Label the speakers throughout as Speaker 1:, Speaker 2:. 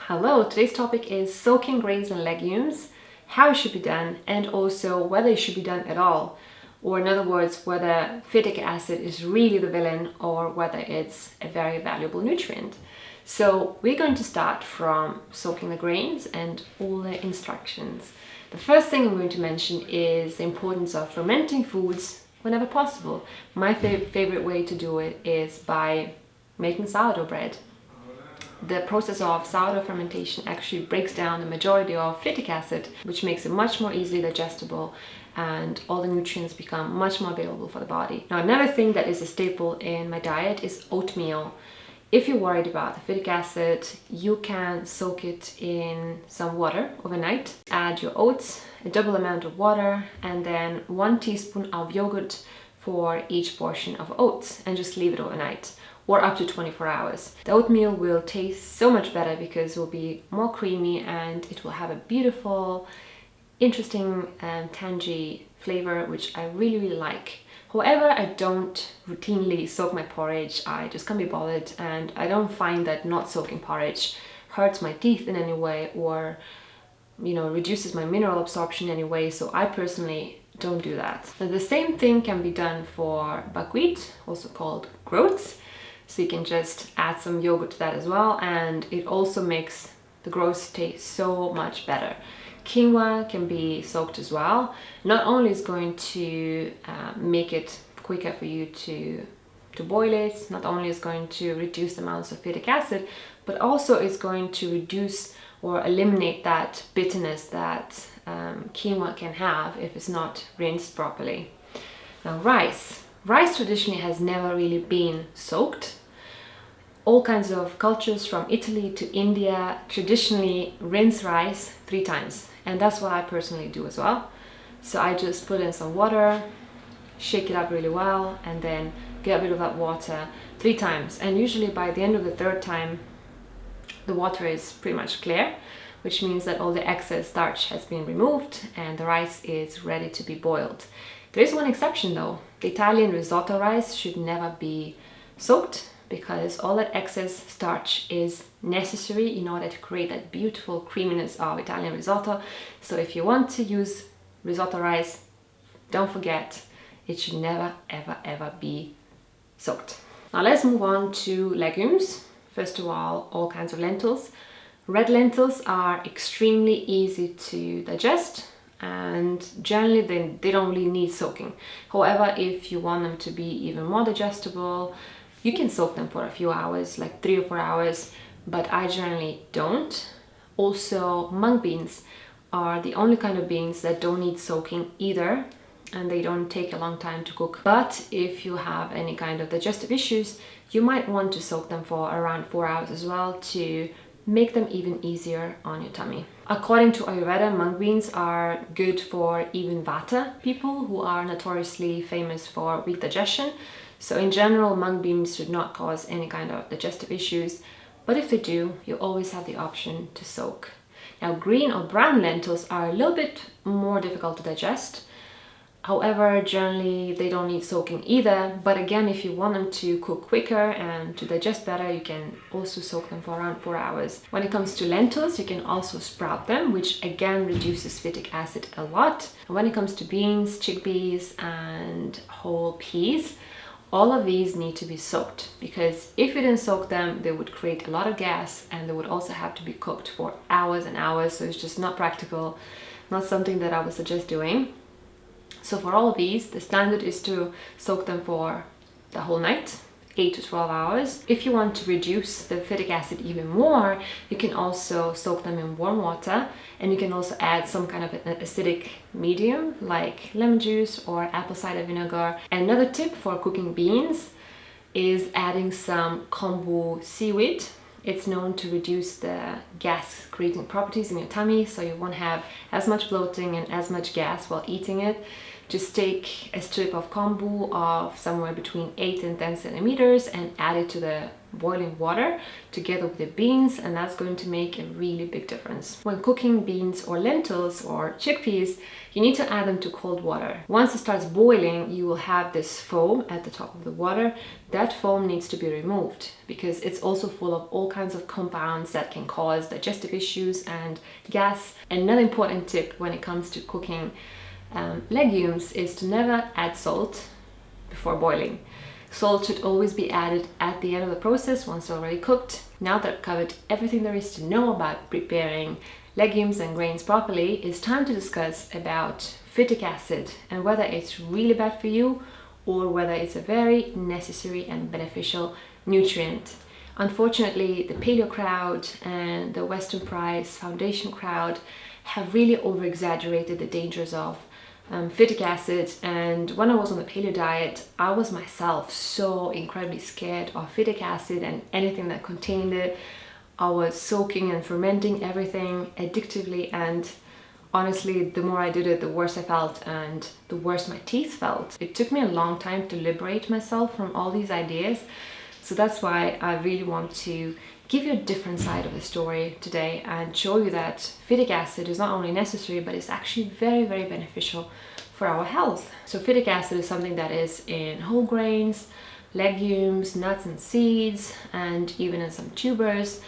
Speaker 1: Hello, today's topic is soaking grains and legumes, how it should be done, and also whether it should be done at all. Or in other words, whether phytic acid is really the villain or whether it's a very valuable nutrient. So we're going to start from soaking the grains and all the instructions. The first thing I'm going to mention is the importance of fermenting foods whenever possible. My favorite way to do it is by making sourdough bread. The process of sourdough fermentation actually breaks down the majority of phytic acid, which makes it much more easily digestible, and all the nutrients become much more available for the body. Now, another thing that is a staple in my diet is oatmeal. If you're worried about the phytic acid, you can soak it in some water overnight. Add your oats, a double amount of water, and then 1 teaspoon of yogurt for each portion of oats, and just leave it overnight, or up to 24 hours. The oatmeal will taste so much better because it will be more creamy and it will have a beautiful, interesting tangy flavor, which I really like. However, I don't routinely soak my porridge. I just can't be bothered, and I don't find that not soaking porridge hurts my teeth in any way or reduces my mineral absorption in any way, so I personally don't do that. Now, the same thing can be done for buckwheat, also called groats. So you can just add some yogurt to that as well, and it also makes the groats taste so much better. Quinoa can be soaked as well. Not only is going to make it quicker for you to boil it, not only is going to reduce the amounts of phytic acid, but also is going to reduce or eliminate that bitterness that quinoa can have if it's not rinsed properly. Now, rice traditionally has never really been soaked. All kinds of cultures from Italy to India traditionally rinse rice 3 times, and that's what I personally do as well. So I just put in some water, shake it up really well, and then get rid of that water 3 times. And usually by the end of the 3rd time, the water is pretty much clear, which means that all the excess starch has been removed and the rice is ready to be boiled. There is one exception though. The Italian risotto rice should never be soaked, because all that excess starch is necessary in order to create that beautiful creaminess of Italian risotto. So if you want to use risotto rice, don't forget, it should never ever be soaked. Now let's move on to legumes. First of all kinds of lentils. Red lentils are extremely easy to digest, and generally they don't really need soaking. However, if you want them to be even more digestible, you can soak them for a few hours, like 3 or 4 hours, but I generally don't. Also, mung beans are the only kind of beans that don't need soaking either, and they don't take a long time to cook. But if you have any kind of digestive issues, you might want to soak them for around 4 hours as well to make them even easier on your tummy. According to Ayurveda, mung beans are good for even Vata people who are notoriously famous for weak digestion. So in general, mung beans should not cause any kind of digestive issues, but if they do, you always have the option to soak. Now, green or brown lentils are a little bit more difficult to digest. However, generally they don't need soaking either, but again, if you want them to cook quicker and to digest better, you can also soak them for around 4 hours. When it comes to lentils, you can also sprout them, which again reduces phytic acid a lot. And when it comes to beans, chickpeas and whole peas, all of these need to be soaked, because if you didn't soak them, they would create a lot of gas, and they would also have to be cooked for hours and hours, so it's just not practical, not something that I would suggest doing. So for all of these, the standard is to soak them for the whole night, 8 to 12 hours. If you want to reduce the phytic acid even more, you can also soak them in warm water, and you can also add some kind of an acidic medium like lemon juice or apple cider vinegar. Another tip for cooking beans is adding some KOMBU seaweed. It's known to reduce the gas creating properties in your tummy, so you won't have as much bloating and as much gas while eating it. Just take a strip of kombu of somewhere between 8 and 10 centimeters and add it to the boiling water together with the beans, and that's going to make a really big difference. When cooking beans or lentils or chickpeas, you need to add them to cold water. Once it starts boiling, you will have this foam at the top of the water. That foam needs to be removed because it's also full of all kinds of compounds that can cause digestive issues and gas. Another important tip when it comes to cooking legumes is to never add salt before boiling. Salt should always be added at the end of the process once already cooked. Now that I've covered everything there is to know about preparing legumes and grains properly, it's time to discuss about phytic acid and whether it's really bad for you or whether it's a very necessary and beneficial nutrient. Unfortunately, the paleo crowd and the Western Price Foundation crowd have really over-exaggerated the dangers of phytic acid, and when I was on the paleo diet, I was myself so incredibly scared of phytic acid and anything that contained it. I was soaking and fermenting everything addictively, and honestly, the more I did it, the worse I felt and the worse my teeth felt. It took me a long time to liberate myself from all these ideas, so that's why I really want to give you a different side of the story today and show you that phytic acid is not only necessary, but it's actually very, very beneficial for our health. So phytic acid is something that is in whole grains, legumes, nuts and seeds, and even in some tubers.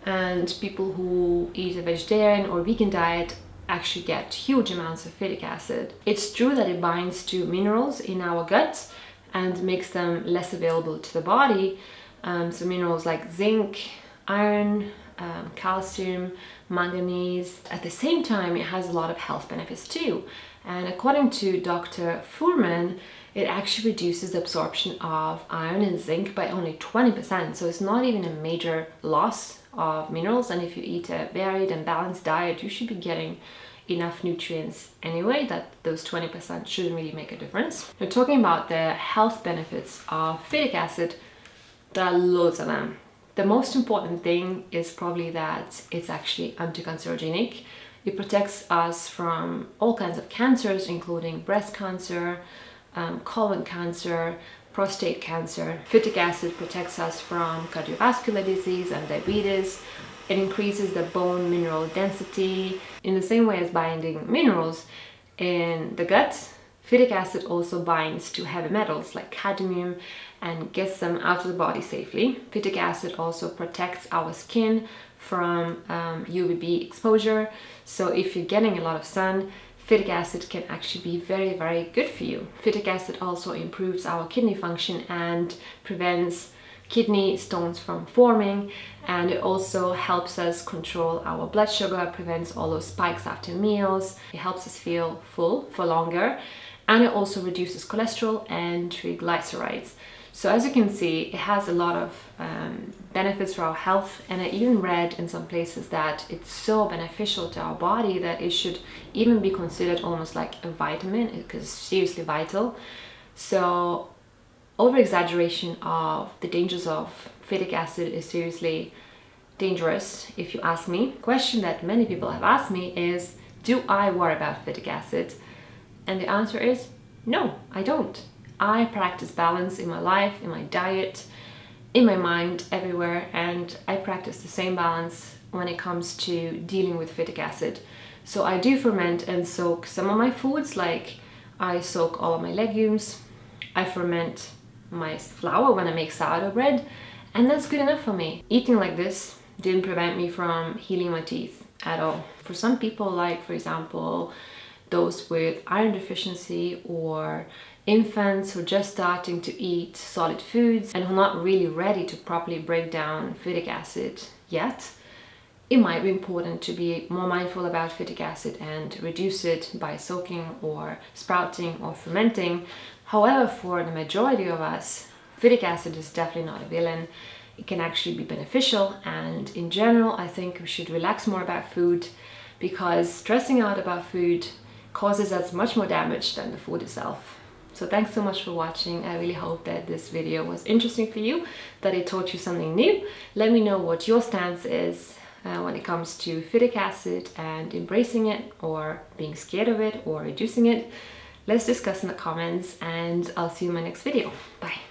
Speaker 1: And people who eat a vegetarian or vegan diet actually get huge amounts of phytic acid. It's true that it binds to minerals in our gut and makes them less available to the body. So minerals like zinc, iron, calcium, manganese. At the same time, it has a lot of health benefits too. And according to Dr. Fuhrman, it actually reduces the absorption of iron and zinc by only 20%. So it's not even a major loss of minerals. And if you eat a varied and balanced diet, you should be getting enough nutrients anyway, that those 20% shouldn't really make a difference. Now, talking about the health benefits of phytic acid, there are loads of them. The most important thing is probably that it's actually anti-cancerogenic. It protects us from all kinds of cancers, including breast cancer, colon cancer, prostate cancer. Phytic acid protects us from cardiovascular disease and diabetes. It increases the bone mineral density. In the same way as binding minerals in the gut, phytic acid also binds to heavy metals like cadmium and gets them out of the body safely. Phytic acid also protects our skin from UVB exposure. So if you're getting a lot of sun, phytic acid can actually be very, very good for you. Phytic acid also improves our kidney function and prevents kidney stones from forming, and it also helps us control our blood sugar, prevents all those spikes after meals. It helps us feel full for longer, and it also reduces cholesterol and triglycerides. So as you can see, it has a lot of benefits for our health, and I even read in some places that it's so beneficial to our body that it should even be considered almost like a vitamin, because it's seriously vital. So over-exaggeration of the dangers of phytic acid is seriously dangerous, if you ask me. The question that many people have asked me is, do I worry about phytic acid? And the answer is no, I don't. I practice balance in my life, in my diet, in my mind, everywhere, and I practice the same balance when it comes to dealing with phytic acid. So I do ferment and soak some of my foods, like I soak all of my legumes, I ferment my flour when I make sourdough bread, and that's good enough for me. Eating like this didn't prevent me from healing my teeth at all. For some people, like for example, those with iron deficiency or infants who are just starting to eat solid foods and who are not really ready to properly break down phytic acid yet, it might be important to be more mindful about phytic acid and reduce it by soaking or sprouting or fermenting. However, for the majority of us, phytic acid is definitely not a villain. It can actually be beneficial, and in general, I think we should relax more about food, because stressing out about food causes us much more damage than the food itself. So thanks so much for watching. I really hope that this video was interesting for you, that it taught you something new. Let me know what your stance is when it comes to phytic acid and embracing it, or being scared of it, or reducing it. Let's discuss in the comments, and I'll see you in my next video. Bye.